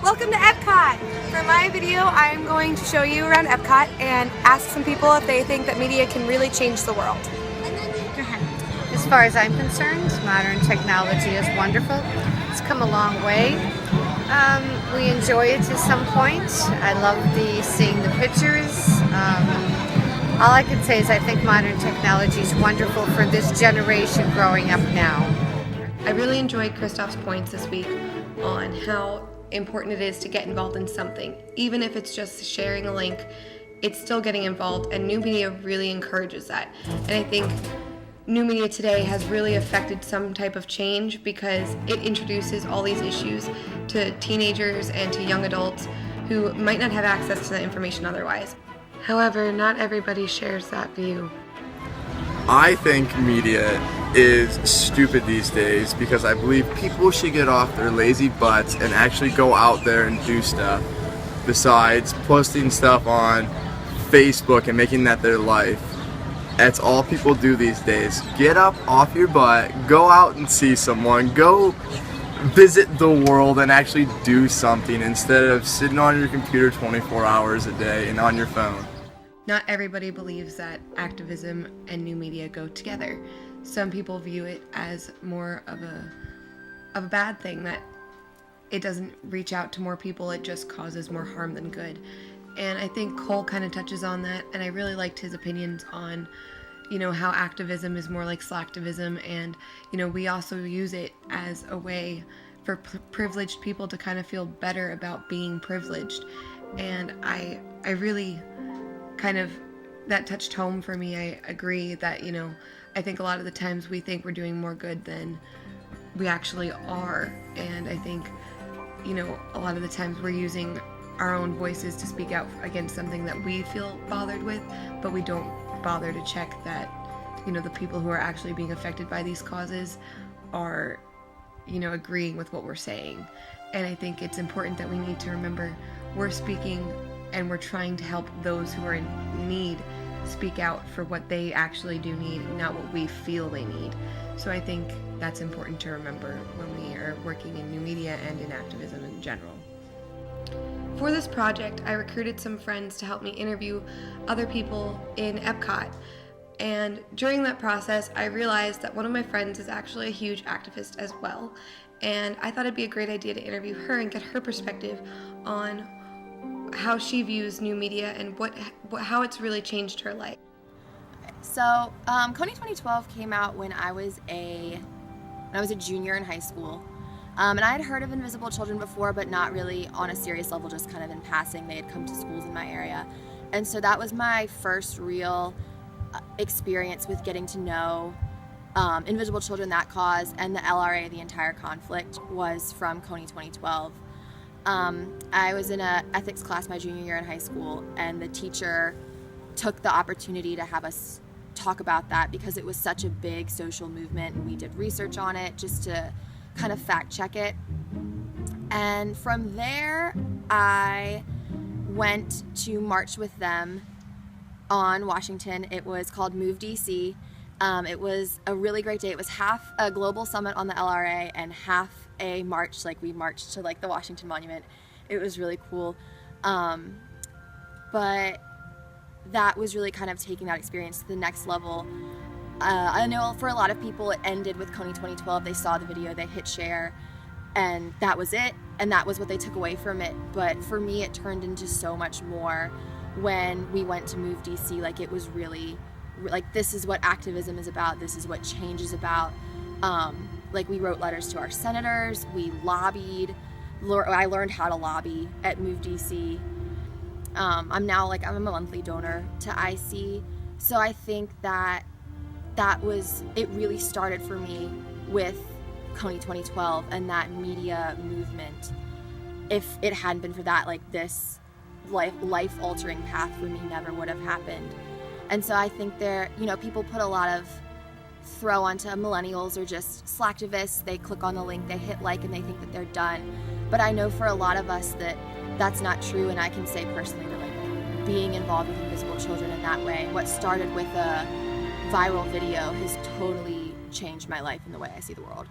Welcome to Epcot! For my video, I'm going to show you around Epcot and ask some people if they think that media can really change the world. As far as I'm concerned, modern technology is wonderful. It's come a long way. We enjoy it to some point. I love seeing the pictures. All I can say is I think modern technology is wonderful for this generation growing up now. I really enjoyed Christoph's points this week on how important it is to get involved in something. Even if it's just sharing a link, it's still getting involved, and new media really encourages that. And I think new media today has really affected some type of change because it introduces all these issues to teenagers and to young adults who might not have access to that information otherwise. However, not everybody shares that view. I think media is stupid these days because I believe people should get off their lazy butts and actually go out there and do stuff besides posting stuff on Facebook and making that their life. That's all people do these days. Get up off your butt, go out and see someone, go visit the world and actually do something instead of sitting on your computer 24 hours a day and on your phone. Not everybody believes that activism and new media go together. Some people view it as more of a bad thing, that it doesn't reach out to more people, it just causes more harm than good. And I think Cole kind of touches on that, and I really liked his opinions on, how activism is more like slacktivism, and, we also use it as a way for privileged people to kind of feel better about being privileged. And I really that touched home for me. I agree that, I think a lot of the times we think we're doing more good than we actually are. And I think, a lot of the times we're using our own voices to speak out against something that we feel bothered with, but we don't bother to check that, the people who are actually being affected by these causes are, agreeing with what we're saying. And I think it's important that we need to remember we're speaking and we're trying to help those who are in need speak out for what they actually do need, not what we feel they need. So I think that's important to remember when we are working in new media and in activism in general. For this project, I recruited some friends to help me interview other people in Epcot. And during that process, I realized that one of my friends is actually a huge activist as well. And I thought it'd be a great idea to interview her and get her perspective on how she views new media and how it's really changed her life. So, Kony 2012 came out when I was a junior in high school. And I had heard of Invisible Children before, but not really on a serious level, just kind of in passing. They had come to schools in my area. And so that was my first real experience with getting to know Invisible Children, that cause, and the LRA, the entire conflict, was from Kony 2012. I was in an ethics class my junior year in high school, and the teacher took the opportunity to have us talk about that because it was such a big social movement, and we did research on it just to kind of fact check it. And from there, I went to march with them on Washington. It was called Move DC. It was a really great day. It was half a global summit on the LRA and half a march. Like, we marched to the Washington Monument. It was really cool. But that was really kind of taking that experience to the next level. I know for a lot of people it ended with Kony 2012. They saw the video, they hit share, and that was it, and that was what they took away from it. But for me, it turned into so much more when we went to Move DC. It was really, this is what activism is about, this is what change is about. We wrote letters to our senators, we lobbied. I learned how to lobby at Move DC. I'm now I'm a monthly donor to IC, so I think that it really started for me with Kony 2012 and that media movement. If it hadn't been for that, this life-altering path for me never would have happened. And so I think people put a lot of throw onto millennials or just slacktivists. They click on the link, they hit like, and they think that they're done. But I know for a lot of us that that's not true, and I can say personally that being involved with Invisible Children in that way, what started with a viral video has totally changed my life and the way I see the world.